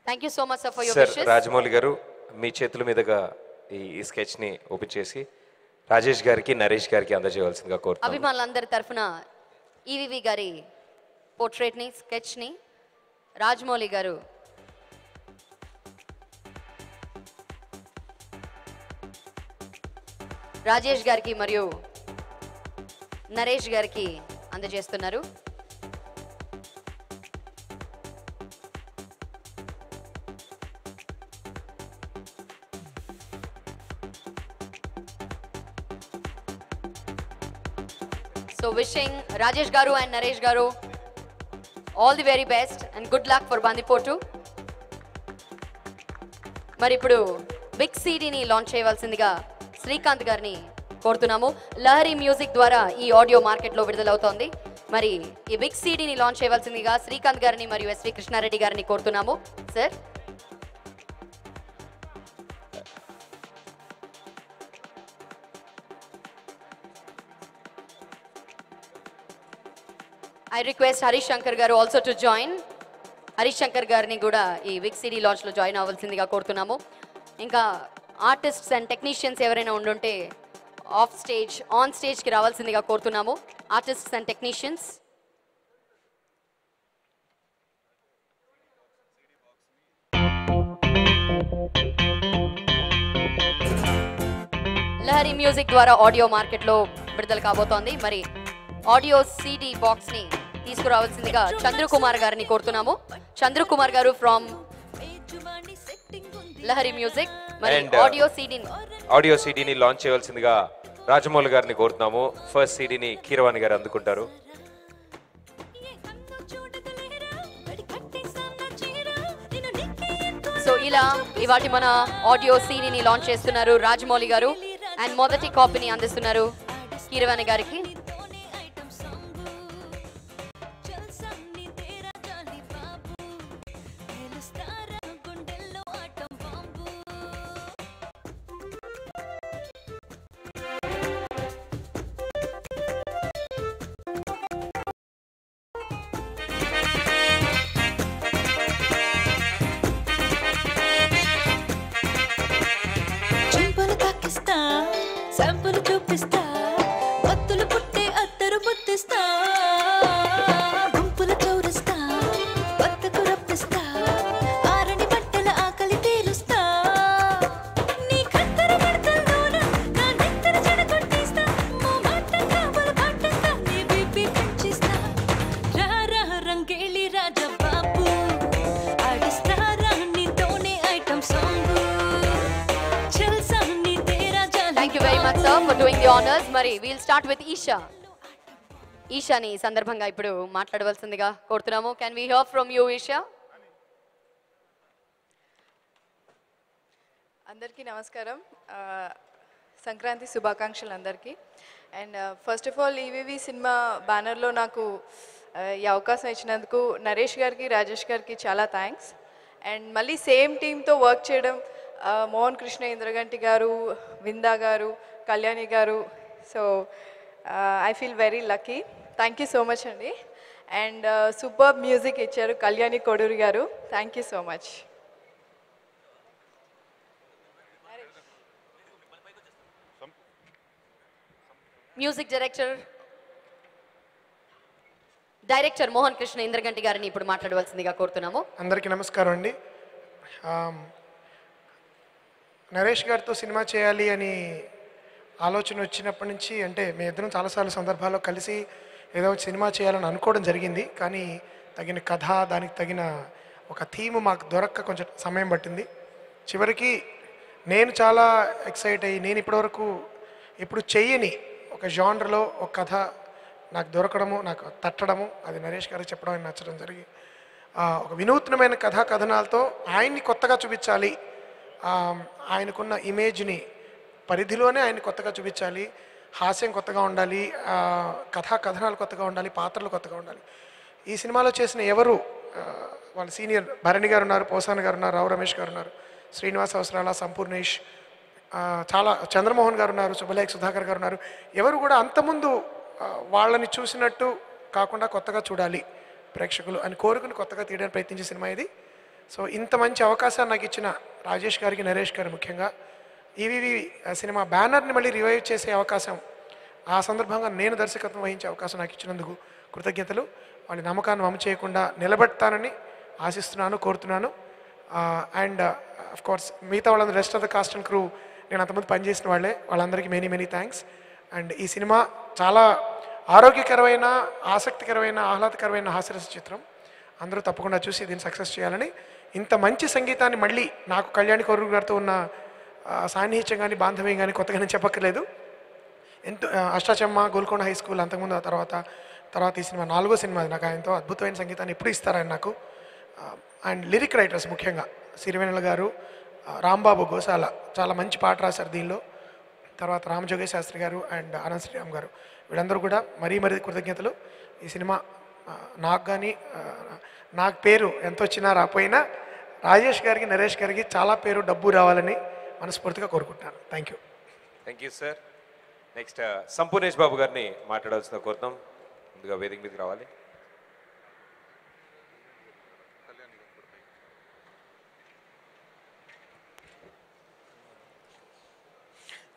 Thank you so much, sir, for your sir wishes. Rajamouli గారు మీ చేతుల మీదుగా ఈ స్కెచ్ని ఓపెన్ చేసి రాజేష్ గారికి నరేష్ గారికి అందజేయవలసిందిగా కోరుతున్నాను. అభిమానులందరి తరఫున ఈవీవి గారి పోర్ట్రేట్ని స్కెచ్ని రాజమౌళి గారు రాజేష్ గారికి మరియు నరేష్ గారికి అందజేస్తున్నారు. So wishing Rajesh Garu and Naresh Garu all the very best and good luck for Bandipottu. మరి ఇప్పుడు బిగ్ సీడీని లాంచ్ చేయవలసిందిగా శ్రీకాంత్ గారిని కోరుతున్నాము. లహరి మ్యూజిక్ ద్వారా ఈ ఆడియో మార్కెట్లో విడుదలవుతోంది. మరి ఈ బిగ్ సీడీని లాంచ్ చేయవలసిందిగా శ్రీకాంత్ గారిని మరియు ఎస్వి కృష్ణారెడ్డి గారిని కోరుతున్నాము. Sir I request Harish Shankar garu also to join. Harish Shankar గారిని కూడా ఈ బిగ్ సిటీ లాంచ్ లో జాయిన్ అవ్వాల్సిందిగా కోరుతున్నాము. ఇంకా ఆర్టిస్ట్స్ అండ్ టెక్నీషియన్స్ ఎవరైనా ఉండుంటే ఆన్ స్టేజ్ కి రావాల్సిందిగా కోరుతున్నాము. Artists and technicians Lahari music ద్వారా ఆడియో మార్కెట్ లో విడుదల కాబోతోంది. మరి ఆడియో సిడి బాక్స్ ని తీసుకురావాల్సిందిగా చంద్రకుమార్ గారిని కోరుతున్నాము. చంద్రకుమార్ గారు ఫ్రమ్ లహరి మ్యూజిక్. మరి ఆడియో సిడీని లాంచ్ చేయవలసిందిగా రాజమౌళి గారిని కోరుతున్నాము. ఫస్ట్ సిడీని కీరవాణి గారు అందుకుంటారు. సో ఇలా ఇవాటి మన ఆడియో సిడీని లాంచ్ చేస్తున్నారు రాజమౌళి గారు. అండ్ మొదటి కాపీని అందిస్తున్నారు కీరవాణి గారికి. శాంపుల్ చూపిస్తా భక్తులు పుట్టే అత్తరు ముద్దిస్తా గుంపుల చౌరస్తా భక్తకు రప్పిస్తా ఆరని బట్టల ఆకలి తీరుస్తా నీ కత్తర పడతల్లోన నా నెత్తర చెడగొట్టిస్తా మా మాట కాబలు పట్టిస్తా నీ బీపీ పెంచిస్తా రా రా రంగేలి రాజా బాబు ఆడిస్తా రా నీతోనే item song Thank you very much, sir, for doing the honors. Mari, we'll start with Isha. Isha ni సందర్భంగా ఇప్పుడు మాట్లాడవలసిందిగా కోరుతున్నాము. Can we hear from you, Isha? అందరికీ నమస్కారం. సంక్రాంతి శుభాకాంక్షలు అందరికీ. And first of all EVV cinema బ్యానర్లో నాకు ఈ అవకాశం ఇచ్చినందుకు నరేష్ గారికి రాజేష్ గారికి చాలా థ్యాంక్స్. అండ్ మళ్ళీ సేమ్ టీంతో వర్క్ చేయడం మోహన్ కృష్ణ ఇంద్రగంటి గారు, విందా గారు, కళ్యాణి గారు. So I feel very lucky. Thank you so much అండి. అండ్ సూపర్ మ్యూజిక్ ఇచ్చారు కళ్యాణి కొడూరి గారు. Thank you so much. Music director Mohan Krishna Indraganti గారిని ఇప్పుడు మాట్లాడవలసిందిగా కోరుతున్నాము. అందరికీ నమస్కారం అండి. నరేష్ గారితో సినిమా చేయాలి అని ఆలోచన వచ్చినప్పటి నుంచి, అంటే మీ ఇద్దరం చాలాసార్లు సందర్భాల్లో కలిసి ఏదో సినిమా చేయాలని అనుకోవడం జరిగింది. కానీ తగిన కథ, దానికి తగిన ఒక థీమ్ మాకు దొరక్క కొంచెం సమయం పట్టింది. చివరికి నేను చాలా ఎక్సైట్ అయ్యి, నేను ఇప్పటివరకు ఎప్పుడు చెయ్యని ఒక జానర్లో ఒక కథ నాకు దొరకడము, నాకు తట్టడము, అది నరేష్ గారికి చెప్పడం ఆయన నచ్చడం జరిగి ఒక వినూత్నమైన కథనాలతో ఆయన్ని కొత్తగా చూపించాలి, ఆయనకున్న ఇమేజ్ని పరిధిలోనే ఆయన కొత్తగా చూపించాలి, హాస్యం కొత్తగా ఉండాలి, కథనాలు కొత్తగా ఉండాలి, పాత్రలు కొత్తగా ఉండాలి. ఈ సినిమాలో చేసిన ఎవరు వాళ్ళ సీనియర్ భరణి గారు ఉన్నారు, పోసాన్ గారు ఉన్నారు, రావు రమేష్ గారు ఉన్నారు, శ్రీనివాస్ అవసరాల, సంపూర్ణేష్, చాలా చంద్రమోహన్ గారు ఉన్నారు, శుభలేఖ సుధాకర్ గారు ఉన్నారు. ఎవరు కూడా అంతకుముందు వాళ్ళని చూసినట్టు కాకుండా కొత్తగా చూడాలి ప్రేక్షకులు అని కోరుకుని కొత్తగా తీయడానికి ప్రయత్నించే సినిమా ఇది. సో ఇంత మంచి అవకాశాన్ని నాకు ఇచ్చిన రాజేష్ గారికి, నరేష్ గారు ముఖ్యంగా ఈవీవి సినిమా బ్యానర్ని మళ్ళీ రివైవ్ చేసే అవకాశం, ఆ సందర్భంగా నేను దర్శకత్వం వహించే అవకాశం నాకు ఇచ్చినందుకు కృతజ్ఞతలు. వాళ్ళ నమ్మకాన్ని వమ్ము చేయకుండా నిలబెడతానని ఆశిస్తున్నాను, కోరుతున్నాను. అండ్ అఫ్ కోర్స్ మిగతా వాళ్ళందరూ rest of the cost and crew నేను అంతమంది పనిచేసిన వాళ్ళే, వాళ్ళందరికీ మెనీ థ్యాంక్స్. అండ్ ఈ సినిమా చాలా ఆరోగ్యకరమైన, ఆసక్తికరమైన, ఆహ్లాదకరమైన హాస్యరస చిత్రం. అందరూ తప్పకుండా చూసి దీన్ని సక్సెస్ చేయాలని, ఇంత మంచి సంగీతాన్ని మళ్ళీ నాకు కళ్యాణి కొర్రు గారితో ఉన్న సాన్నిహిత్యం కానీ బాంధవ్యం కానీ కొత్తగా నేను చెప్పక్కర్లేదు. ఎంతో అష్టాచమ్మ, గోల్కొండ హై స్కూల్, అంతకుముందు ఆ తర్వాత ఈ సినిమా 4వ సినిమా. నాకు ఆయనతో అద్భుతమైన సంగీతాన్ని ఎప్పుడు ఇస్తారు ఆయన నాకు. అండ్ లిరిక్ రైటర్స్ ముఖ్యంగా సిరివెన్నెల గారు, రాంబాబు గోసాల చాలా మంచి పాట రాశారు దీనిలో. తర్వాత రామజోగేశ్ శాస్త్రి గారు అండ్ అనంత్ శ్రీరామ్ గారు, వీళ్ళందరూ కూడా మరీ కృతజ్ఞతలు. ఈ సినిమా నాకు కానీ నాకు పేరు ఎంత వచ్చినా రాపోయినా రాజేష్ గారికి, నరేష్ గారికి చాలా పేరు, డబ్బు రావాలని మనస్ఫూర్తిగా కోరుకుంటున్నాను. Thank you sir. Next Sampoornesh Babu గారిని మాట్లాడాల్సిన కోరుతాం. ముందుగా వేదిక మీదకి రావాలి.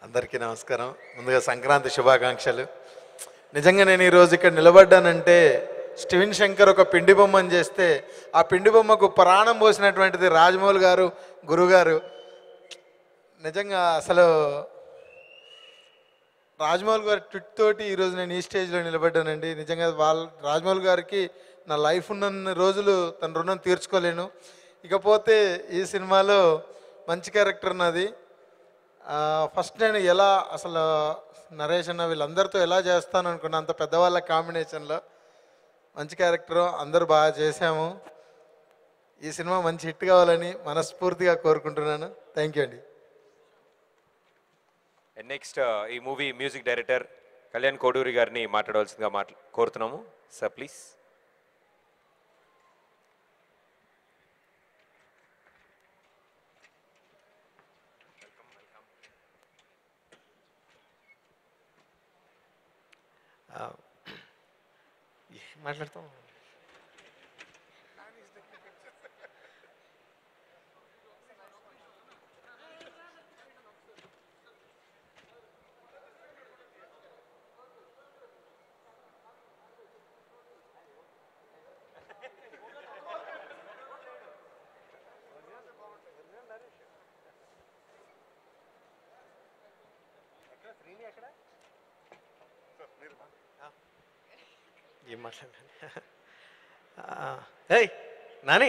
అందరికీ నమస్కారం. ముందుగా సంక్రాంతి శుభాకాంక్షలు. నిజంగా నేను ఈరోజు ఇక్కడ నిలబడ్డానంటే స్టీవెన్ శంకర్ ఒక పిండి బొమ్మను చేస్తే ఆ పిండి బొమ్మకు ప్రాణం పోసినటువంటిది రాజమౌళి గారు, గురుగారు. నిజంగా అసలు రాజమౌళి గారి ట్విట్ తోటి ఈరోజు నేను ఈ స్టేజ్లో నిలబడ్డానండి. నిజంగా రాజమౌళి గారికి నా లైఫ్ ఉన్న రోజులు తన రుణం తీర్చుకోలేను. ఇకపోతే ఈ సినిమాలో మంచి క్యారెక్టర్ నాది. ఫస్ట్ నేను ఎలా అసలు నరేష్ అన్న వీళ్ళందరితో ఎలా చేస్తాను అనుకున్నా, అంత పెద్దవాళ్ళ కాంబినేషన్లో మంచి క్యారెక్టర్, అందరూ బాగా చేశాము. ఈ సినిమా మంచి హిట్ కావాలని మనస్ఫూర్తిగా కోరుకుంటున్నాను. థ్యాంక్ యూ అండి. నెక్స్ట్ ఈ movie music director Kalyan Koduri గారిని మాట్లాడవలసిందిగా కోరుతున్నాము. Sir please. మాట్లాడతాం. ఏం మాట్లాడాలి? ఏయ్ నాని,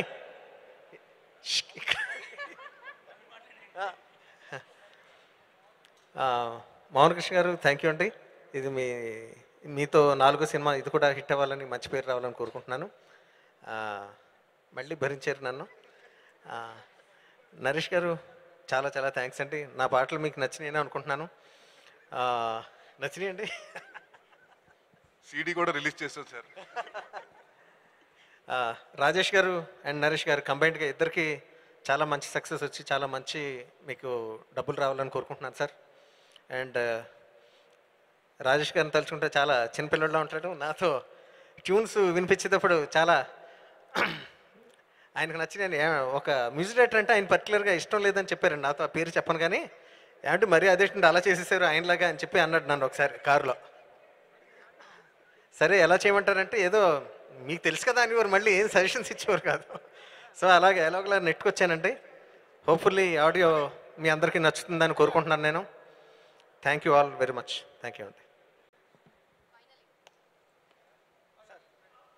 మోహన్ కృష్ణ గారు థ్యాంక్ యూ అండి. ఇది మీతో 4వ సినిమా, ఇది కూడా హిట్ అవ్వాలని, మంచి పేరు రావాలని కోరుకుంటున్నాను. మళ్ళీ భరించారు నన్ను. నరేష్ గారు చాలా చాలా థ్యాంక్స్ అండి. నా పాటలు మీకు నచ్చినాయని అనుకుంటున్నాను. నచ్చినాయండి. సీడీ కూడా రిలీజ్ చేస్తాం సార్. రాజేష్ గారు అండ్ నరేష్ గారు కంబైన్డ్గా ఇద్దరికి చాలా మంచి సక్సెస్ వచ్చి చాలా మంచి మీకు డబ్బులు రావాలని కోరుకుంటున్నాను సార్. అండ్ రాజేష్ గారిని తలుచుకుంటే చాలా చిన్నపిల్లల్లో ఉంటాడు. నాతో ట్యూన్స్ వినిపించేటప్పుడు చాలా ఆయనకు నచ్చిన, ఒక మ్యూజిక్ డైరెక్టర్ అంటే ఆయన పర్టికులర్గా ఇష్టం లేదని చెప్పారండి నాతో. ఆ పేరు చెప్పను కానీ ఏమంటే మరీ అదేంటి అలా చేసేసారు ఆయనలాగా అని చెప్పి అన్నాడు నన్ను ఒకసారి కారులో. సరే ఎలా చేయమంటారంటే ఏదో మీకు తెలుసు కదా అని వారు మళ్ళీ ఏం సజెషన్స్ ఇచ్చేవారు కాదు. సో అలాగే ఎలాగోలా నెట్టుకొచ్చానండి. హోప్ఫుల్లీ ఆడియో మీ అందరికీ నచ్చుతుందని కోరుకుంటున్నాను నేను. Thank you all very much. Thank you అండి.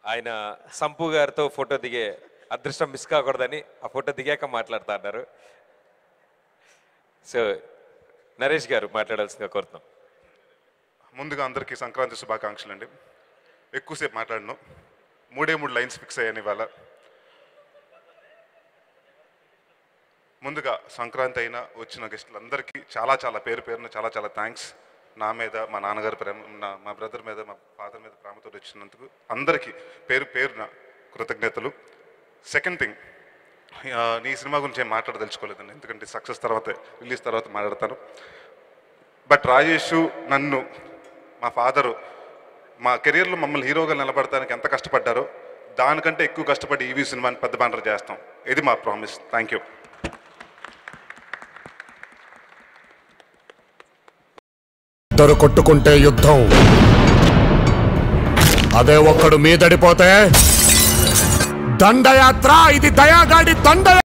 ఆయన సంపు గారితో ఫోటో దిగే అదృష్టం మిస్ కాకూడదని ఆ ఫోటో దిగాక మాట్లాడుతా అన్నారు. సో నరేష్ గారు మాట్లాడాల్సిందిగా కోరుతున్నాం. ముందుగా అందరికీ సంక్రాంతి శుభాకాంక్షలు అండి. ఎక్కువసేపు మాట్లాడను, 3 లైన్స్ ఫిక్స్ అయ్యాను ఇవాళ. ముందుగా సంక్రాంతి అయినా వచ్చిన గెస్టులందరికీ చాలా చాలా పేరున చాలా చాలా థ్యాంక్స్. నా మీద, మా నాన్నగారి ప్రేమ, మా బ్రదర్ మీద, మా ఫాదర్ మీద ప్రేమతో వచ్చినందుకు అందరికీ పేరున కృతజ్ఞతలు. సెకండ్ థింగ్, నీ సినిమా గురించి ఏం మాట్లాడదలుచుకోలేదండి, ఎందుకంటే సక్సెస్ తర్వాత, రిలీజ్ తర్వాత మాట్లాడతాను. బట్ రాజేష్, నన్ను, మా ఫాదరు మా కెరియర్లో మమ్మల్ని హీరోగా నిలబడటానికి ఎంత కష్టపడ్డారో దానికంటే ఎక్కువ కష్టపడి ఈవీ సినిమాని పెద్ద బ్యానర్ చేస్తాం. ఇది మా ప్రామిస్. Thank you. ఇద్దరు కొట్టుకుంటే యుద్ధం, అదే ఒక్కడు మీదడిపోతే దండయాత్ర. ఇది దయాగాడి దండ.